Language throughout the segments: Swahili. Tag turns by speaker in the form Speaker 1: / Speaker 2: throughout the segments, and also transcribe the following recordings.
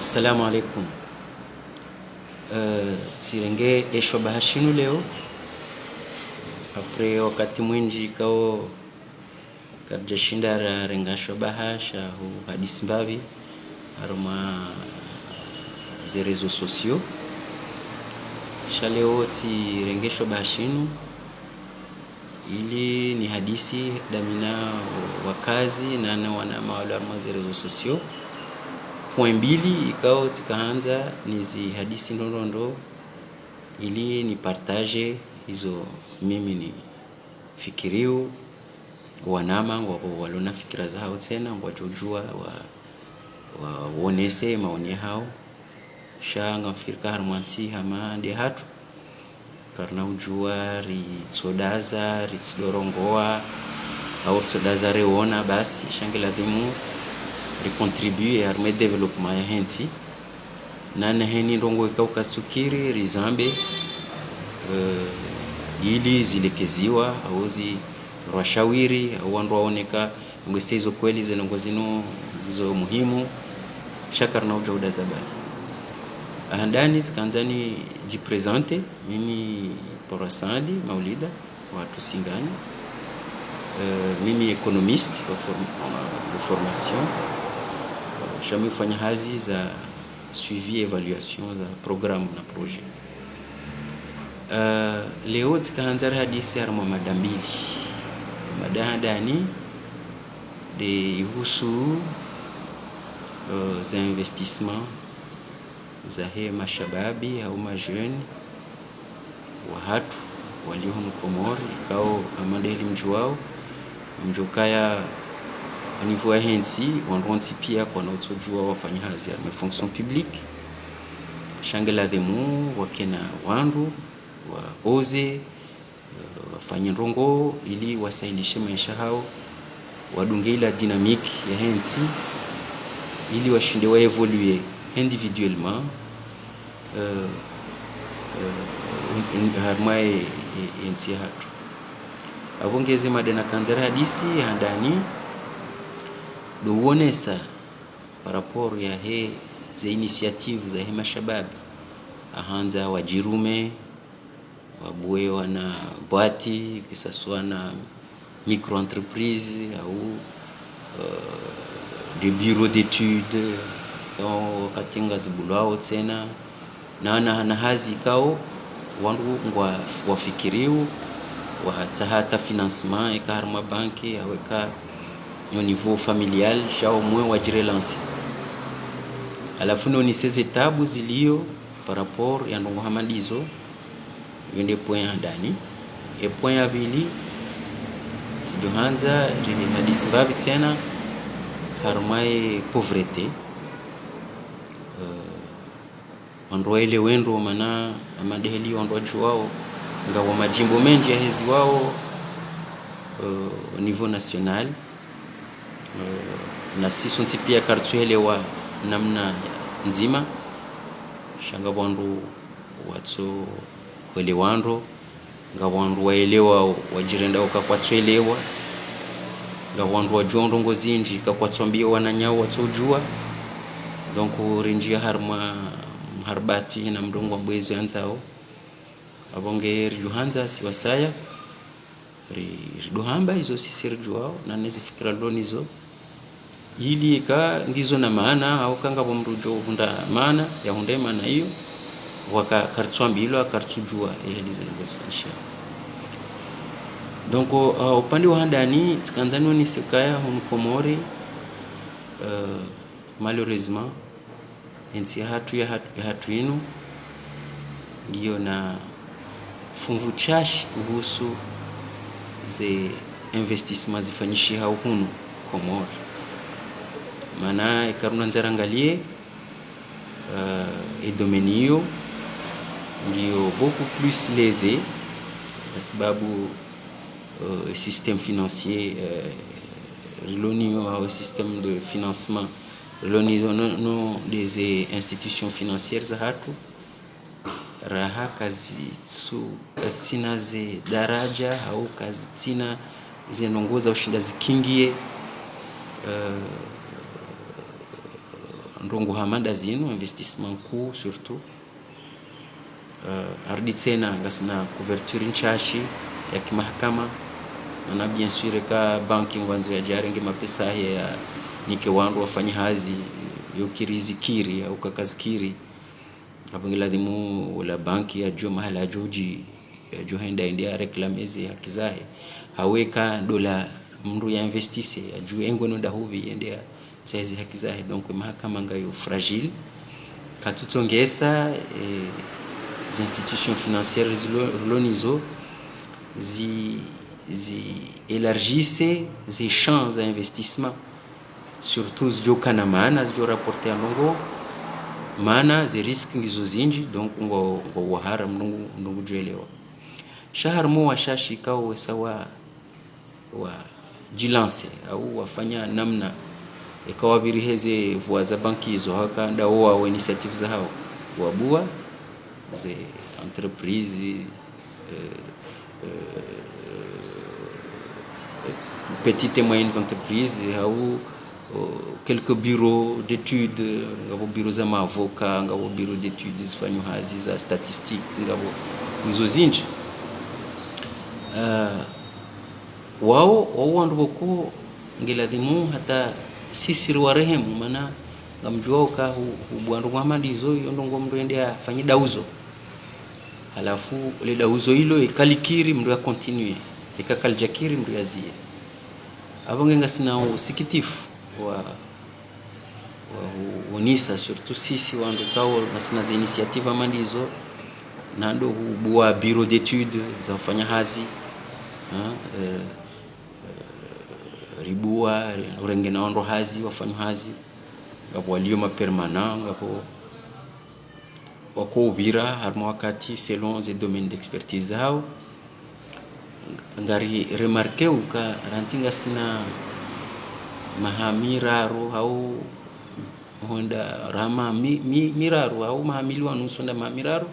Speaker 1: Assalamu alaikum. Tsirenge esho bahashinu leo apre wakati mwinji kao karjashinda rengasho bahasha hu hadisi mbavi haruma ze réseaux sociaux shaleo tsirengesho bahashinu ili ni hadisi damina wakazi na wana mawala haruma ze réseaux sociaux. Point mbili ikao tikaanza nizi hadisi ndondo ili ni partage hizo mimi ni fikiriu wanama walona fikira zao tena wajojua waonese maoni hao shanga mfikirika harmansi hama ndi hatu karna ujua ritsodaza ritsidorongoa au ritsodaza reona basi shangela dhimu ricontribue arme development ya hensi nana heni ndongo ikauka sukiri rizambe ili zilekeziwa au zi rwashawiri au wandu waoneka ngwese hizo kweli zenongo zino hizo muhimu shakar na ujauda zabali ahandani zikanzani jipresente mimi porasandi maulida watu singani mimi economiste de formation jamais fanya hazi za suivi evaluation za programu na projet. Leo tikaanza hadisi haruma madambili madahadani de husu za investissement za hema shababi au majeune wa hatu walio Komori ikao amandeli mjuao mjokaya niveau ya hensi wanronti pia kwa naotojua wafanya hazi ya fonction publique shangela demu wakena wandu wa oze wafanya ndongo ili wasaidishe maisha hao wadunge ila dynamique ya hensi ili washinde wa evoluer individuellement harmae hensi hatu abongeze madena kanzara hadisi handani do wonesa par rapport ya he za initiative za hema shababi ahanza wajirume wabuwe wana bwati kisaswa na micro entreprise au des bureaux d'études au katinga zibulao tena na hazi kao wandu ngwa wafikiriu wa hata financement ekarma banki aweka au niveau familial shao mwe wajirelancer alafu ni ces étapes zilio par rapport ya ndongo hamalizo yende point handani e point ya bili sijohanza rini hadisi babi tena harmai pauvreté wando ile wendo mana amadeheli wando wao ngawa majimbo mengi ya hezi wao niveau national na sisi pia kartuelewa namna nzima shanga wandu watu welewando ngawandu waelewa wajirenda ukakwatwelewa ngawandu wajondo ngozinji kakwatwambia wananyao watojua donc rinjia harma harbati na mdongo mbwezo yanzao abonge rijuhanza siwasaya riduhamba hizo sisi rijuao na nezi fikira lonizo ili ka ndizo na maana au kanga bomrujo hunda maana ya hunde maana hiyo waka kartswambilo akartujua elizo ngosfanisha donc upande wa handani tkanzani ni sikaya hum Komori malheureusement ensi hatu inu ndio na fungu chash kuhusu ze investissement zifanyishi hao hunu Komori mana ikaruna nzarangalie edomenio ndio beaucoup plus lésé sababu système financier l'ONU a un système de financement l'ONU non des institutions financières za hatu raha kazi tsina ze daraja au kazi tsina zinongoza ushinda zikingie ndongo hamanda zinu investissement court surtout ardi tena ngasina couverture nchashi ya kimahakama na bien sûr ka banki ngwanzo ya jarenge mapesa ya nike wandu wafanya hazi yokirizikiri au kakazikiri abonge ladhimu la banki ya jo mahala joji ya jo henda india reklameze haki zahe haweka dola mndu ya investisse ya jo engono ndahuvi india tsaizi haki zahe. Donc mahakama ngayo fragile katutongesa les institutions financières lonizo zi élargissent les champs d'investissement surtout zjo kana maana zjo rapporter ndongo maana ze risk ngizo zinji. Donc ngo wahara ndongo joelewa shahar mo washashika sawa wa jilance au wafanya namna ikawabiri heze voies za banki hizo haka ndao wa initiative za hao wabua ze entreprise petites et moyennes entreprises ou quelques bureaux d'études ngabo bureaux za avoka ngabo bureau d'études zifanyo hazi za statistique ngabo hizo zinji wao wandu boko ngeladhimu hata sisi warehemu mana ngamjua ka ubwandu mwamandi hizo yondongo mndu ende afanye dauzo halafu ile dauzo hilo ikalikiri mndu ya continue ikakaljakiri mndu yazie abonge ngasina usikitifu wa unisa surtout sisi wandu kao nasina za initiative amandizo nando bua bureau d'études za kufanya hazi ribua urengena ondo hazi wafanya hazi ngapo walioma permanent ngapo wako ubira harmo wakati selon les domaines d'expertise hao ngari remarquer uka ranzinga sina mahamiraru au honda rama miraru au mahamiliwa nusu nda mahamiraru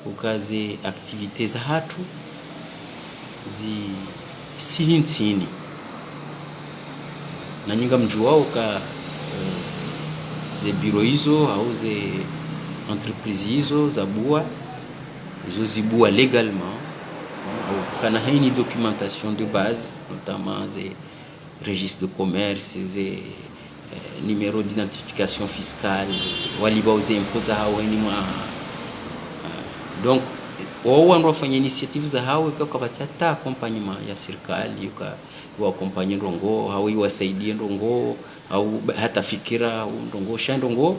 Speaker 1: ukaze activités za hatu sihintini na nyinga mjuwa uka ze bureau hizo au ze entreprise hizo za bua hizo zibua légalement au kana haini documentation de base notamment les registres de commerce les numéros d'identification fiscale waliba aux impôts hao ni mwa donc wao wanafanya initiative za hao ikakapata ta accompagnement ya serikali wa accompagner ndongo hao iwasaidie ndongo au hata fikira ndongo shandongo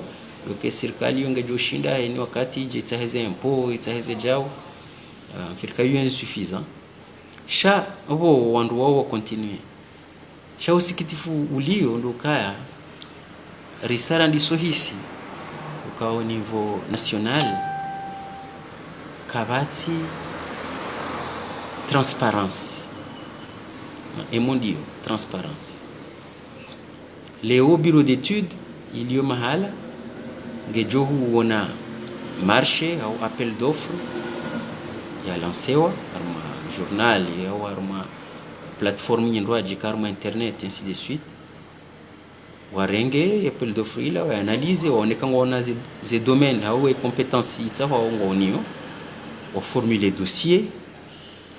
Speaker 1: yoke serikali yongejoshinda ni wakati je taheze impôt itaheze jao firika hiyo insuffisant sha abo wandu wao continue sha usikitifu ulio ndo kaya risala ndiso hisi ukao niveau national kabati transparence et mondio transparence les hauts bureaux d'études il y a mahala ngejohu wona marché au appel d'offres ya lancewa arma journal au arma plateforme nyindwa jikarma internet ainsi de suite warenge appel d'offres ila wa analyse waoneka ngona ze domaines au compétences itsaho ngonio wa formuler dossier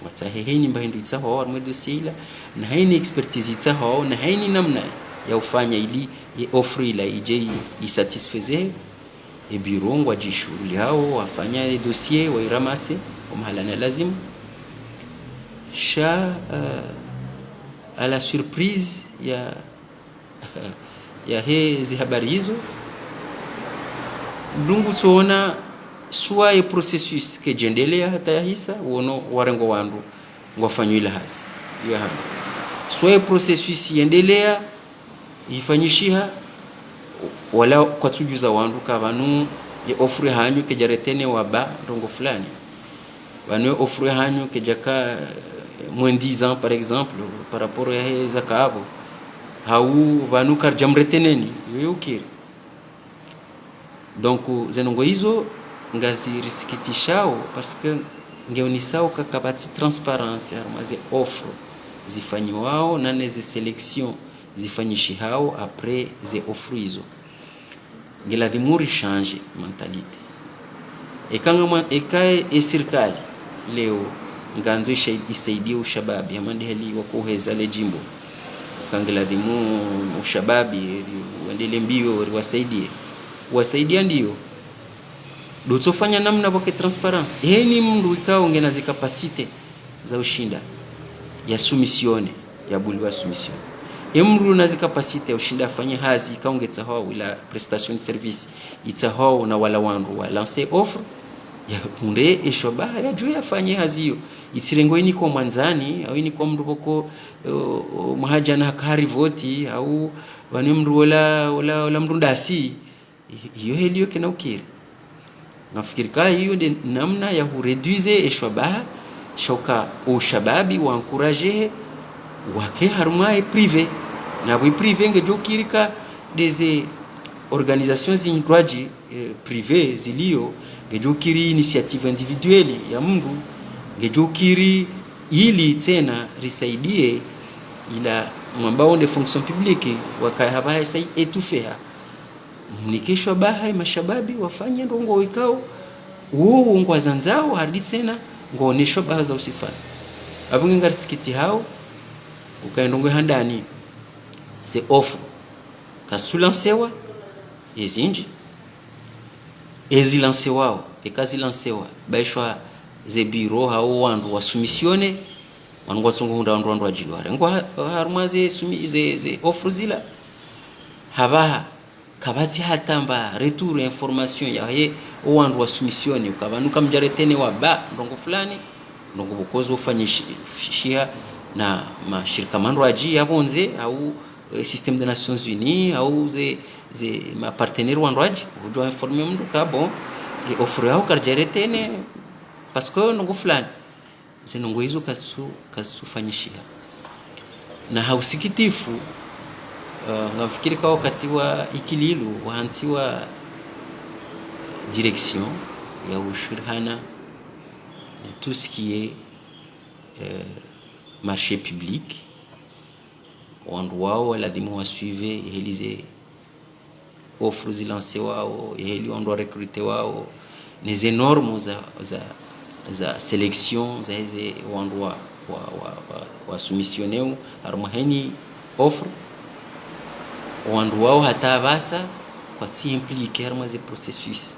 Speaker 1: wataheheni mbahindu itsaho arma dossier ila na haini expertise itsaho na haini namna ya ufanya ili offre ila ije isatisfaire et bureau ngwa jishuli hao wafanya dossier wairamase mahalana lazim sha à la surprise ya hizi habari hizo ndungu tuona soit e processus ke jendelea hata ya hisa uono warengo wandu ngofanywa hazi hiyo hapa soit e processus yendelea ifanyishiha wala kwa tujuza wandu kabanu ye offre hanyu ke jaretene waba ndongo fulani banu offre hanyu ke jaka moins 10 ans par exemple par rapport à zakabo hau banu kar jamreteneni yoyokiri. Donc zenongo hizo ngazi risikitishao parce que ngeonisao kakabati transparence armaze offre zifanywa na neze selection zifanyishi hao après ze offre hizo ngeladhimuri change mentalite ekanga ekae serikali leo nganzo isaidie ushababi amande heli wakuheza le jimbo kangeladhimu ushababi waendele mbio wasaidia ndio dotofanya namna boke transparence heni mndu ikao ngena zikapasite za ushinda ya sumisione ya bulwa sumission emru na zikapasite ushinda afanye hazi kaungetsa hao ila prestation de service itahao na wala wandu wa lancer offre ya kunde eshoba ya juu afanye hazi hiyo itirengo ini kwa mwanzani au ini kwa mndu boko mahaja na hakari voti au wani mndu wala mndu ndasi hiyo helio kena ukiri nafikiri ka hiyo de namna ya kureduce eshoba shoka ushababi wa encourager wake harma privé na bwi privé ngejokirika des organisations zindwaji privé zilio ngejokiri initiative individuelle ya mndu ngejokiri ili tena risaidie ila mwambao de fonction publique wakahaba sai etufea mnikishwa baha mashababi wafanye ndongo ikao wao ngwazanzao hadi tena ngooneshwa baha za usifani abunge ngarisikiti hao ukaendongo handani c'est offre kasulansewa ezinji ezilansewa ekazilansewa baishwa ze biro hao wandu wasumisione wandu wasongo hunda ajilware ngo harmaze ze offre zila habaha kabazi hatamba retour information ya ye wandu wasumisione ukabanuka mjaretene wa ba ndongo fulani ndongo bokozo ufanyishia na mashirika manroaji yabonze au système des Nations Unies au ze ma partenaire wanroaji ujua informer mndu ka bon et offre au karjaretene parce que ndongo fulani zenongo hizo kasufanyishia na hausikitifu ngafikiri kwa wakati wa ikililu wahansiwa direction ya ushurhana tout ce qui est marché public wandu wao lazima wasuive helize offre zilanse wao heli wandu recruter wao les normes za selection za hizi wandu wa soumissionner harmaheni offre wandu wao hata basa kwa ti impliquer harma ze processus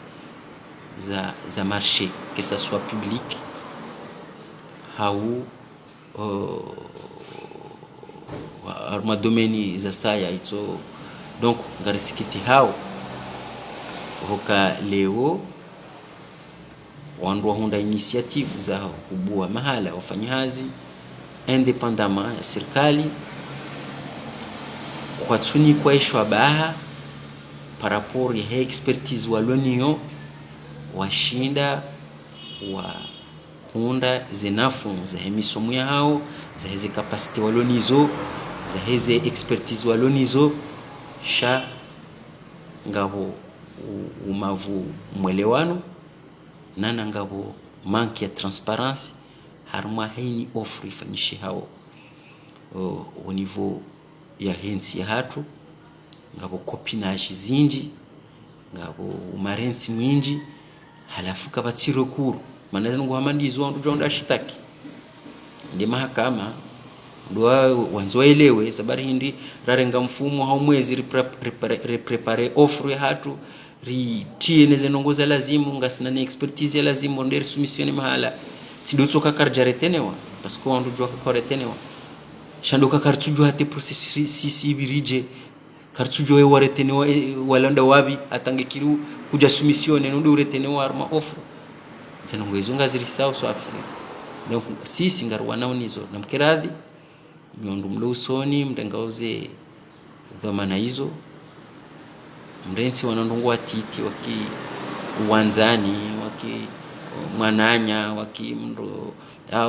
Speaker 1: za marché que ça soit public au harma domaine za saya ito donc ngarisikiti hao hoka leo wandu wahunda initiative za kubua mahala wafanyazi independamment ya serikali kwa tuni kwa ishwa baha par rapport ya expertise wa l'union washinda wa kunda zenafu za hemisomu ya hao za hizi capacity walonizo za hizi expertise walonizo sha ngabo umavu mwelewano nana ngabo manki ya transparence harma haini offre ifanyishi hao au niveau ya hensi ya hatu ngabo copinage zinji ngabo umarensi mwinji halafu kabati rokuru maana ngo hamandizo wandu jonda shitaki ndi mahakama ndo wanzoelewe sabari hindi rarenga mfumo hao mwezi reprepare offre hatu ritie neze nongoza lazimu ngasina ni expertise ya lazimu nderi soumission mahala tidotsoka karjaretenewa parce que wandu jwa karetenewa shandoka kartujo hate processus ibirije kartujo waretenewa walanda wabi atangekiru kuja soumission ndo uretenewa arma offre zenongo izunga zirisao so afiri donc sisi ngarwana unizo namkiradhi miondu mlo usoni mdangauze dhamana hizo mrensi wanandongo atiti waki uwanzani waki mwananya waki mndo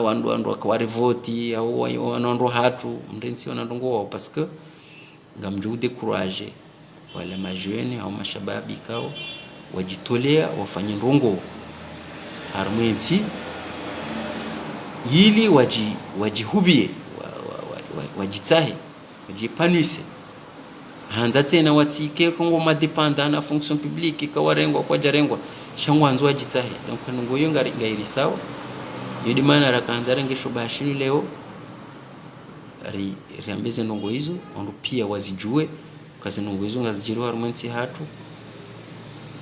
Speaker 1: wandu akwari voti au wanando hatu mrensi wanandongo wao parce que ngamjude courage wala majeune au mashababi kao wajitolea wafanye ndongo harmwensi ili wajihubie wajitahe wajipanise hanza tena watike kongo madependa na fonction publique kawarengwa kwa jarengwa shangwanzo ajitahe donc ngoyo ngairi sawa yodi mana rakanza rengesho bashini leo ari riambeze ndongo hizo ondu pia wazijue kazi ndongo hizo ngazijiriwa harumwensi hatu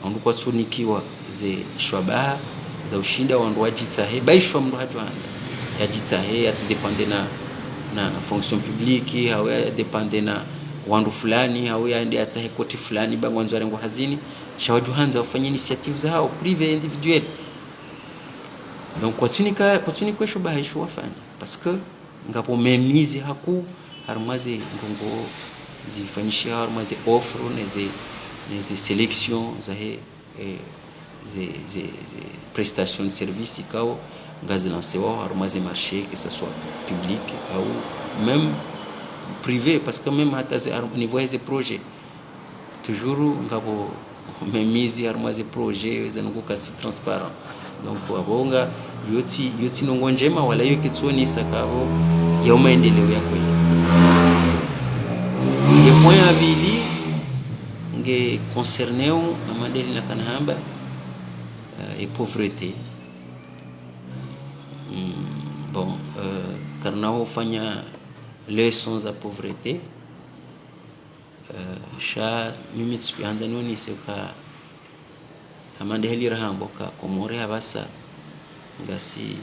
Speaker 1: ondu kwa sunikiwa ze shwabaha za ushinda wandu wajitahe baishwa mndu hajwanza yajitahe yatidepende na fonction publique au yadepende na wandu fulani au yaende atahe koti fulani bangwanzo arengo hazini shawajuhanza wafanye initiative za hao privé individuel donc kwa tsuni kwesho bahisho wafanya parce que ngapo memizi haku harmaze ngongo zifanyishia harmaze offre neze sélection za he ze prestations de service kao ngazi lancewa harmaze marché que ça soit public ou même privé parce que même au niveau des projets toujours ngabo memizi harmaze projet zanungu kasi transparent donc abonga yoti nongo njema wala hiyo kituoni sakao ya maendeleo yako nge point abili nge concerneu amandeli na kanahamba et pauvreté bon karnao fanya leçons à pauvreté sha mimi tsianza noni seka amandeli rahambo ka komore abasa ngasi